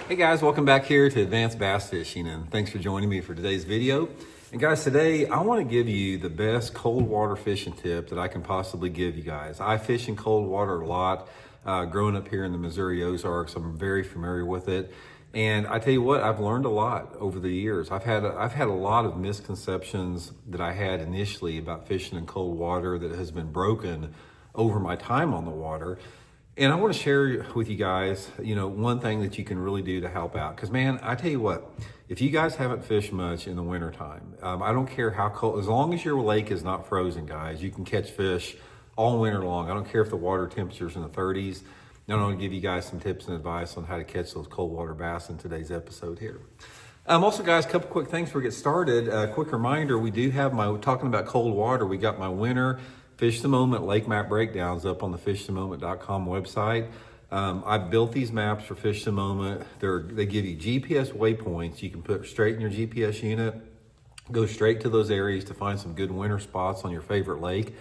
Hey guys, welcome back here to Advanced Bass Fishing, and thanks for joining me for today's video. And guys, today I want to give you the best cold water fishing tip that I can possibly give you guys. I fish in cold water a lot. Growing up here in the Missouri Ozarks, I'm very familiar with it. And I tell you what, I've learned a lot over the years. I've had a lot of misconceptions that I had initially about fishing in cold water that has been broken over my time on the water. And I want to share with you guys, one thing that you can really do to help out. Because, man, I tell you what, if you guys haven't fished much in the wintertime, I don't care how cold, as long as your lake is not frozen, guys, you can catch fish all winter long. I don't care if the water temperature's in the 30s. I'm going to give you guys some tips and advice on how to catch those cold water bass in today's episode here. Also, guys, a couple quick things before we get started. Quick reminder, we do have talking about cold water, we got my winter Fish the Moment lake map breakdowns up on the fishthemoment.com website. I've built these maps for Fish the Moment. They give you GPS waypoints you can put straight in your GPS unit, go straight to those areas to find some good winter spots on your favorite lake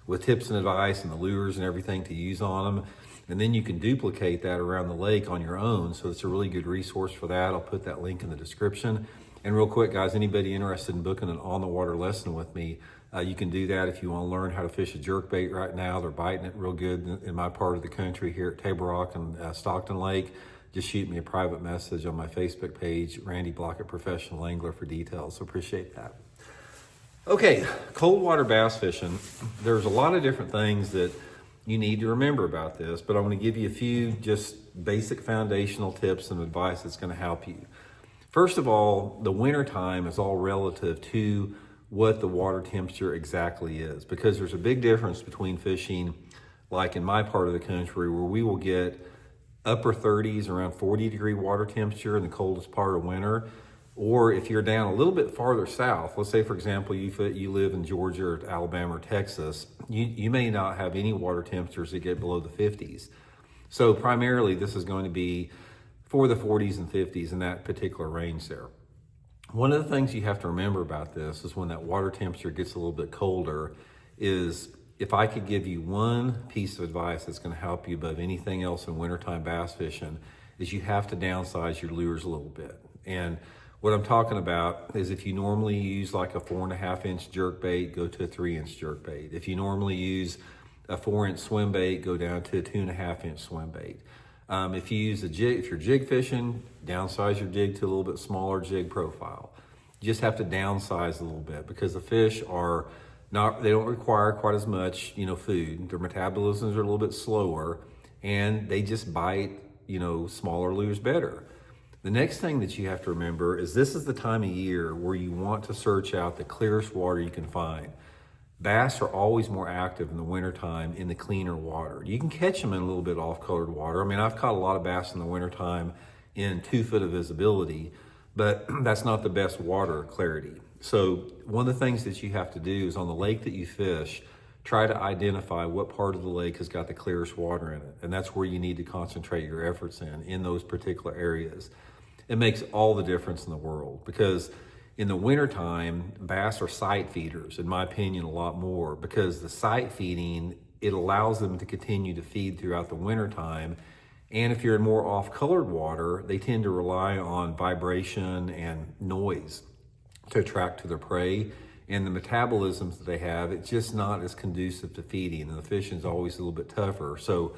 with tips and advice and the lures and everything to use on them. And then you can duplicate that around the lake on your own. So it's a really good resource for that. I'll put that link in the description. And real quick, guys, anybody interested in booking an on-the-water lesson with me, you can do that if you want to learn how to fish a jerkbait right now. They're biting it real good in my part of the country here at Table Rock and Stockton Lake. Just shoot me a private message on my Facebook page, Randy Blaukat Professional Angler, for details. So appreciate that. Okay, cold water bass fishing. There's a lot of different things that you need to remember about this, but I'm going to give you a few just basic foundational tips and advice that's going to help you. First of all, the winter time is all relative to what the water temperature exactly is, because there's a big difference between fishing like in my part of the country where we will get upper 30s, around 40-degree water temperature in the coldest part of winter, or if you're down a little bit farther south, let's say for example you live in Georgia or Alabama or Texas, you may not have any water temperatures that get below the 50s. So primarily this is going to be for the 40s and 50s in that particular range there. One of the things you have to remember about this is when that water temperature gets a little bit colder is, if I could give you one piece of advice that's going to help you above anything else in wintertime bass fishing, is you have to downsize your lures a little bit. And what I'm talking about is if you normally use like a 4.5-inch jerkbait, go to a 3-inch jerkbait. If you normally use a 4-inch swim bait, go down to a 2.5-inch swim bait. If you use a jig, if you're jig fishing, downsize your jig to a little bit smaller jig profile. You just have to downsize a little bit because the fish they don't require quite as much, food. Their metabolisms are a little bit slower and they just bite, smaller lures better. The next thing that you have to remember is this is the time of year where you want to search out the clearest water you can find. Bass are always more active in the wintertime in the cleaner water. You can catch them in a little bit off-colored water. I mean, I've caught a lot of bass in the wintertime in 2 foot of visibility, but that's not the best water clarity. So one of the things that you have to do is on the lake that you fish, try to identify what part of the lake has got the clearest water in it. And that's where you need to concentrate your efforts in those particular areas. It makes all the difference in the world because in the wintertime, bass are sight feeders, in my opinion, a lot more, because the sight feeding, it allows them to continue to feed throughout the wintertime. And if you're in more off-colored water, they tend to rely on vibration and noise to attract to their prey. And the metabolisms that they have, it's just not as conducive to feeding, and the fishing is always a little bit tougher. So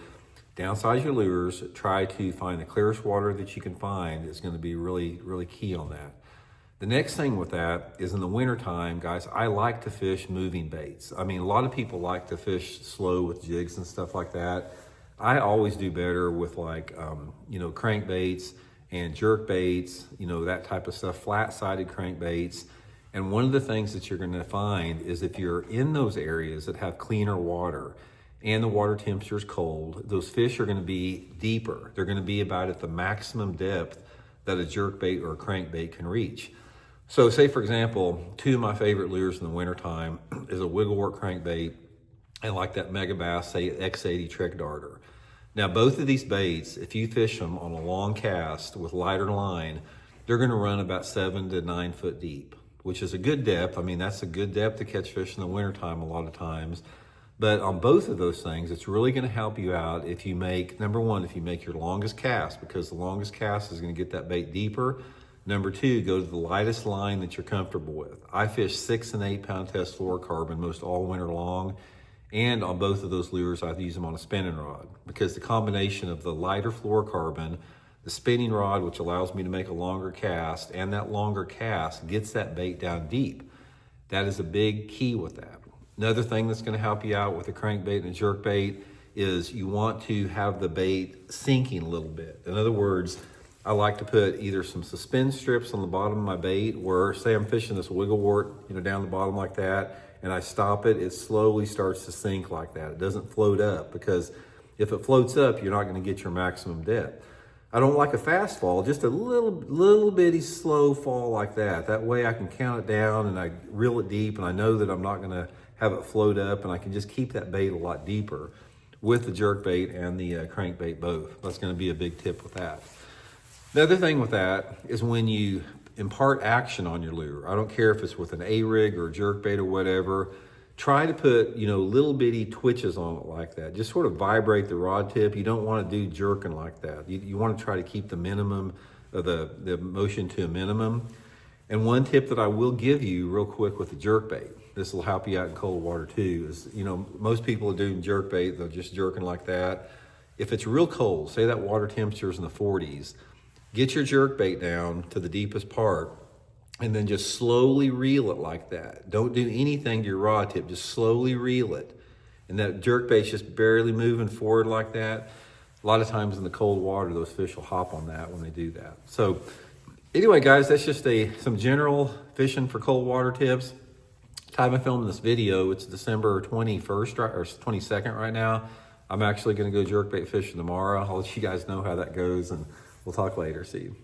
downsize your lures, try to find the clearest water that you can find. Is going to be really, really key on that. The next thing with that is in the wintertime, guys, I like to fish moving baits. I mean, a lot of people like to fish slow with jigs and stuff like that. I always do better with crankbaits and jerk baits, that type of stuff, flat-sided crankbaits. And one of the things that you're going to find is if you're in those areas that have cleaner water and the water temperature is cold, those fish are going to be deeper. They're going to be about at the maximum depth that a jerkbait or a crankbait can reach. So say, for example, 2 of my favorite lures in the wintertime is a wigglework crankbait and like that Megabass, say X80 trick darter. Now, both of these baits, if you fish them on a long cast with lighter line, they're going to run about 7 to 9 foot deep, which is a good depth. I mean, that's a good depth to catch fish in the wintertime a lot of times. But on both of those things, it's really going to help you out if you make, number one, if you make your longest cast, because the longest cast is going to get that bait deeper. Number two, go to the lightest line that you're comfortable with. I fish 6 and 8 pound test fluorocarbon most all winter long. And on both of those lures, I use them on a spinning rod, because the combination of the lighter fluorocarbon, the spinning rod, which allows me to make a longer cast, and that longer cast gets that bait down deep. That is a big key with that. Another thing that's going to help you out with a crankbait and a jerkbait is you want to have the bait sinking a little bit. In other words, I like to put either some suspend strips on the bottom of my bait, where say I'm fishing this wigglewort, down the bottom like that, and I stop it, it slowly starts to sink like that. It doesn't float up, because if it floats up, you're not going to get your maximum depth. I don't like a fast fall, just a little bitty slow fall like that. That way I can count it down and I reel it deep, and I know that I'm not going to have it float up, and I can just keep that bait a lot deeper with the jerkbait and the crankbait both. That's going to be a big tip with that. The other thing with that is when you impart action on your lure, I don't care if it's with an A-rig or a jerkbait or whatever, try to put, little bitty twitches on it like that. Just sort of vibrate the rod tip. You don't want to do jerking like that. You want to try to keep the minimum of the motion to a minimum. And one tip that I will give you real quick with the jerkbait, this will help you out in cold water too, is, most people are doing jerkbait, they're just jerking like that. If it's real cold, say that water temperature is in the 40s, get your jerkbait down to the deepest part, and then just slowly reel it like that. Don't do anything to your rod tip, just slowly reel it. And that jerkbait's just barely moving forward like that. A lot of times in the cold water, those fish will hop on that when they do that. So anyway, guys, that's just some general fishing for cold water tips. Time of filming this video, it's December 21st or 22nd right now. I'm actually gonna go jerkbait fishing tomorrow. I'll let you guys know how that goes, and we'll talk later. See you.